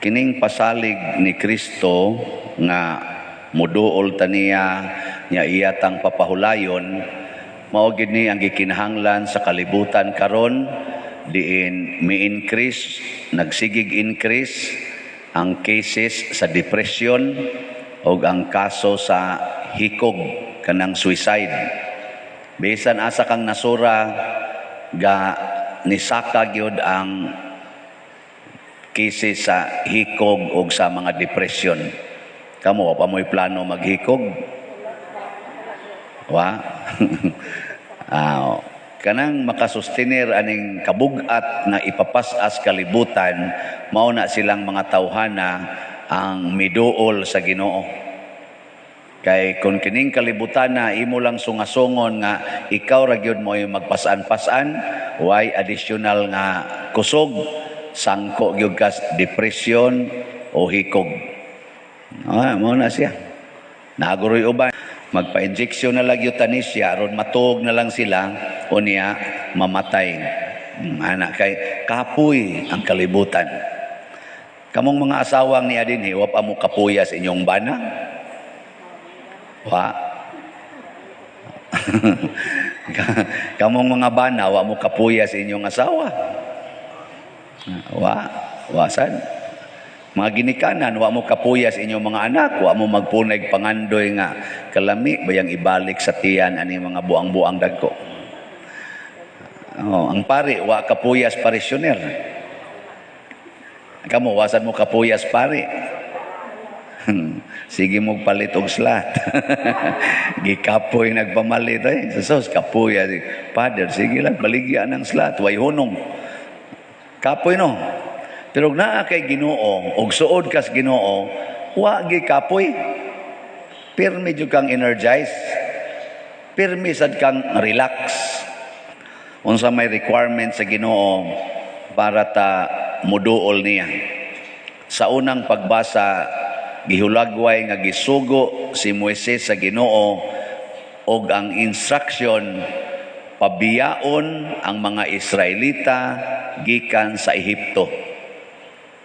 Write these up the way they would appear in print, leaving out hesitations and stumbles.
kining pasalig ni Kristo nga muduol taniya nya iyatang papahulayon mao gid ni ang gikinahanglan sa kalibutan karon diin mi-increase nagsigig increase ang cases sa depression o ang kaso sa hikog kanang suicide. Bisan asa kang nasura ga nisaka gyud ang cases sa hikog o sa mga depression. Kamo pa mo'y plano maghikog? Wa? Kanang makasustenir aning kabugat na ipapasas kalibutan, mao na silang mga tawhana ang miduol sa Ginoo. Kay kung kining kalibutan na imo lang sungasongon nga ikaw ra gyud mo yung magpasan-pasan, why additional nga kusog, sangko gyud ka depression o hikog. Mao na siya. Naguroy uban magpa-injection na lang yung tanis siya, aron matuog na lang sila o niya mamatay. Anak kay kapoy ang kalibutan. Kamong mga asawang niya din, wa pa mo kapuyas inyong bana? Wa? Kamong mga bana, wa mo kapuyas inyong asawa? Wa? Wasan? Mga ginikanan, wa mo kapuyas inyong mga anak, wa mo magpunay pangandoy nga kalami, bayang ibalik sa tiyan ani mga buang-buang dagko. Ang pari, wa kapuyas parisyoner. Kamu, wasan mo kapuyas pari. Sige mo palit og slat. Gikapoy nagpamalit eh. Sus, kapuyas. Father, sige lang, baligyan ng slat. Way hunong. Kapoy no. Pero naa kay Ginoo og suod kas Ginoo, wa gi kapoy. Pirmi jud kang energize. Pirmi sad kang relax. Unsa may requirement sa Ginoo para ta muduol niya. Sa unang pagbasa, gihulagway nga gisugo si Moises sa Ginoo og ang instruction pabiyaon ang mga Israelita gikan sa Ehipto.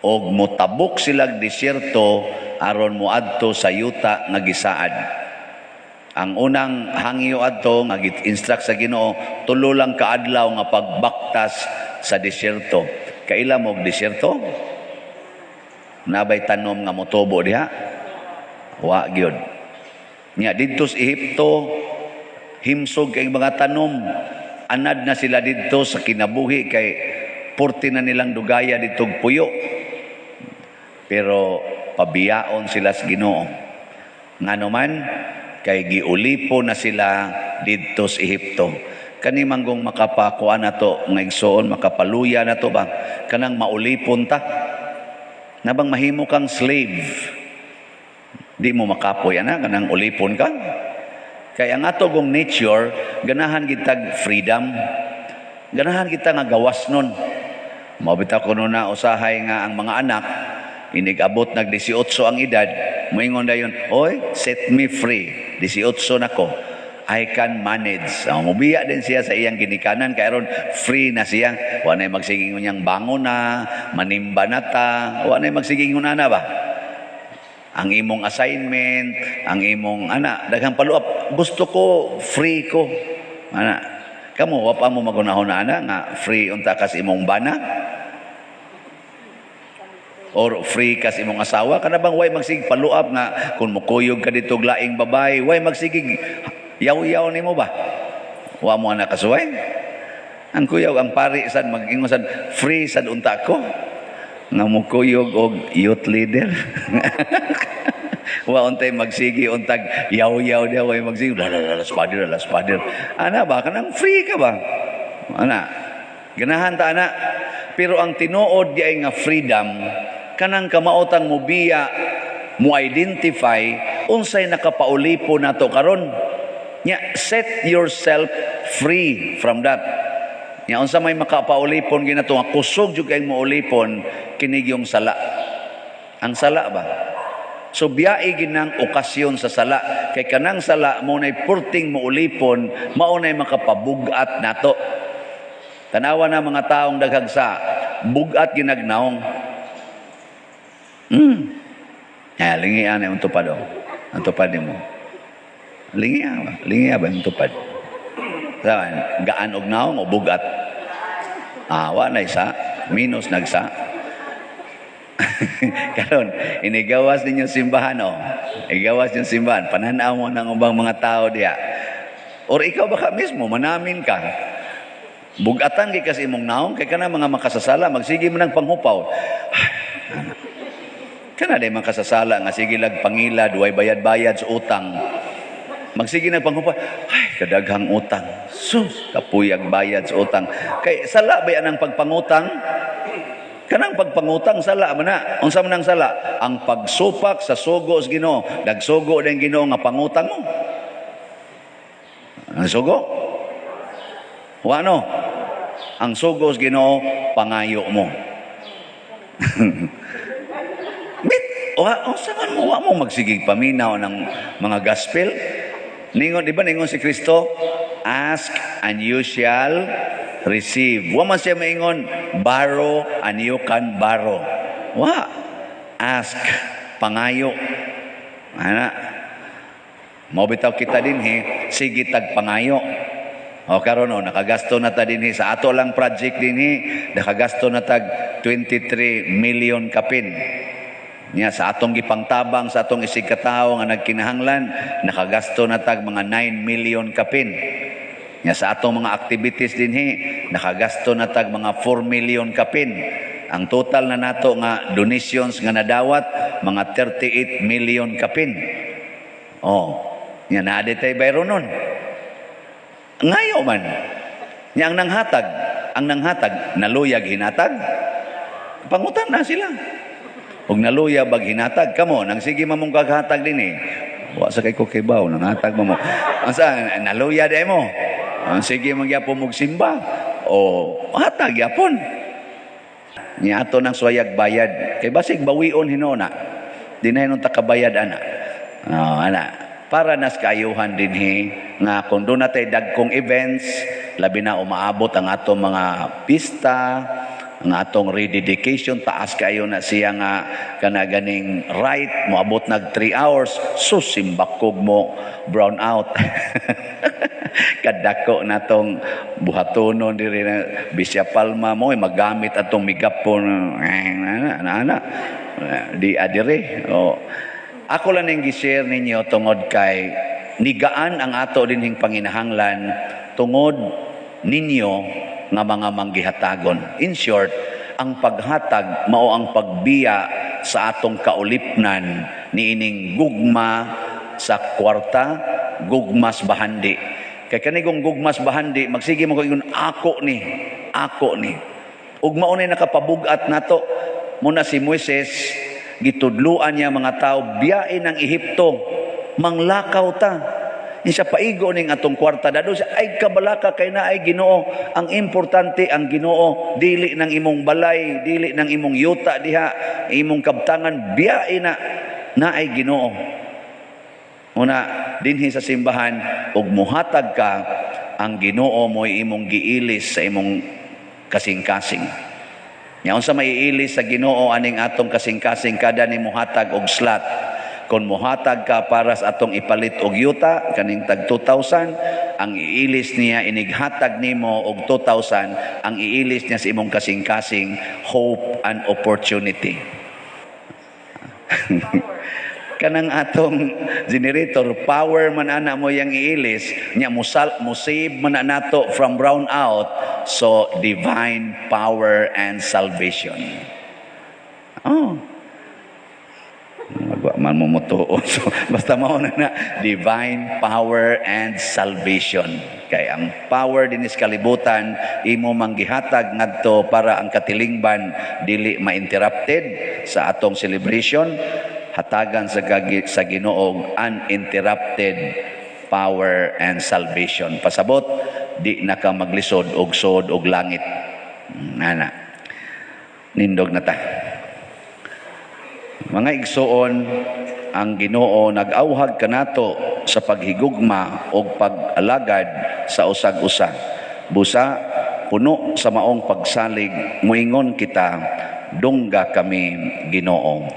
Og motabok silang disyerto aron moadto sa yuta nga gisaad. Ang unang hangyo adto nga git-instruct sa Ginoo, tulo lang ka adlaw nga pagbaktas sa disyerto. Kaila mo og disyerto? Nabay tanom nga motubo diha? Wa gyud. Nya didto sa Ehipto, himsog kay mga tanom, anad na sila didto sa kinabuhi kay purti na nilang dugaya ditong puyo. Pero pabiyaon sila sa Ginoo. Ngano man kay giulipo na sila didto sa Ehipto. Kani manggong makapakuan nato nga igsoon makapaluya nato ba kanang maulipon ta. Nabang mahimo kang slave. Di mo makapoy ana kanang ulipon ka. Kay ang ato gong nature ganahan kitag freedom. Ganahan kita nga gawas nun. Mabita ko na usahay nga ang mga anak inigabot nag 18 ang edad, moingon dayon, oy, set me free. 18 na ko. I can manage. Mubiya din siya sa iyang ginikanan kay aron free na siya. Wa na magsiging niyang bangon na, manimba na ta. Wa na magsiging na ba? Ang imong assignment, ang imong daghang paluap. Gusto ko free ko. Kamo wa pa mo magunahon na nga free unta kas imong bana? Or free kas imong asawa kana bang way magsig paluap nga kun mukuyog ka dito laing babay way magsigig yaw-yaw nimo ba wa mo ana kasuway ang kuyaw ang pari sad magingon sad free sad unta ko nga mukuyog og youth leader wa untay magsigi untag yaw-yaw dia way magsigi las pader ana ba kanang free ka ba ana ganahan ta ana pero ang tinuod di ay nga freedom kanang kamautang mobiya mo identify unsay nakapaulipo nato karon nya set yourself free from that nya unsa may makapaulipon ginato nga kusog jud kay mo ulipon kinig yung sala ang sala ba so biyae ginang okasyon sa sala kay kanang sala mo nay purting mo ulipon mao nay makapabugat nato tanawa na mga taong daghagsa bugat ginagnaong Lingian ang tupad o. Ang tupad mo. Lingian ba ang tupad? Saan? Gaan og naong o bugat? Wa na isa. Minus nagsa. Karon, inigawas ninyo simbahan o. Igawas yung simbahan. Pananaw mo ng ubang mga tao diya. Or ikaw baka mismo, manamin ka. Bugatan kay kasi imong naong, kay kana mga makasasala, magsige mo ng panghupaw. Kana day makasasala nga sige lag pangila, duway bayad-bayad sa utang. Magsige ng panghupaw. Ay, kadaghang utang. Sus, kapuyag bayad sa utang. Kay sala ba yan ang pagpangutang? Kanang pagpangutang sala man na. Unsa man ang sala? Ang pagsupak sa sugo sa Ginoo. Dagsugo din Ginoo nga pangutang mo. Ang sugo? Wano? Ang sugo sa Ginoo pangayo mo. Unsa man mo wa mo magsigig paminaw ng mga gospel? Ningon, di ba ningon si Kristo? Ask and you shall receive. Wa man siya maingon, borrow and you can borrow. Wa. Ask, pangayo. Ana. Mao bitaw kita dinhi, sige tag pangayo. O karon nakagasto na ta dinhi sa ato lang project dinhi, nakagasto na tag 23 million kapin. Nya sa atong gipangtabang sa atong isig katawo nga nagkinahanglan, nakagasto na tag mga 9 million kapin. Nya sa atong mga activities dinhi, nakagasto na tag mga 4 million kapin. Ang total na nato nga donations nga nadawat, mga 38 million kapin. Nya naadi tay bayro nun. Ngayo man, nya ang nanghatag, naluyag hinatag. Pangutan na sila. Ug naluya bag hinatag kamo nang sige mamong kaghatag dinhi. Wa sa kay ko kibaw nang hatag mo. Asa naluya day mo. Sige magyapon mog simba o hatag yapon. Nya ato nang suwayag bayad kay basig bawion hinona. Dinay nung takabayad ana. Ana para nas kaayuhan dinhi nga kun do natay dagkong events labi na umaabot ang atong mga pista nga atong rededication taas kayo na siya nga kana ganing right moabot nag 3 hours simbakog mo brown out kadako natong buhatonon diri na Bisya Palma mo magamit atong migapon ana di adire ako lang ning gi-share ninyo tungod kay nigaan ang ato dinhing panginahanglan tungod ninyo nga mga manggihatagon. In short, ang paghatag mao ang pagbiya sa atong kaulipnan niining gugma sa kwarta, gugmas bahandi. Kay kanigong gugmas bahandi, magsige mo kay ako ni. Ug mao ni nakapabugat nato muna si Moises gitudluan niya mga tao biyain ang Ehipto, manglakaw ta. Isa paigo ning atong kwarta dado siya ay kabalaka kay na ay Ginoo. Ang importante ang Ginoo, dili nang imong balay, dili nang imong yuta diha, imong kabtangan biyae na ay Ginoo. Una dinhi sa simbahan ug muhatag ka ang Ginoo mo'y imong giilis sa imong kasing-kasing. Nya unsa maiilis sa Ginoo aning atong kasing-kasing kada ni muhatag og slot. Kung muhatag ka para sa atong ipalit og yuta kaning tag 2,000, ang iilis niya inighatag nimo og 2,000, ang iilis niya sa imong kasing-kasing hope and opportunity. Kanang atong generator power man ana mo yang iilis nya musave man nato from brown out, so divine power and salvation. Man mo motuo. So, basta mao na divine power and salvation. Kay ang power din is kalibutan imo manggihatag ngadto para ang katilingban dili ma-interrupted sa atong celebration, hatagan sa Ginoo uninterrupted power and salvation. Pasabot di na ka maglisod og sod og langit. Ana. Nindog na ta. Mga igsoon, ang Ginoo nag-awhag kanato sa paghigugma o pag-alagad sa usag-usa. Busa, puno sa maong pagsalig, muingon kita, dungga kami Ginoo.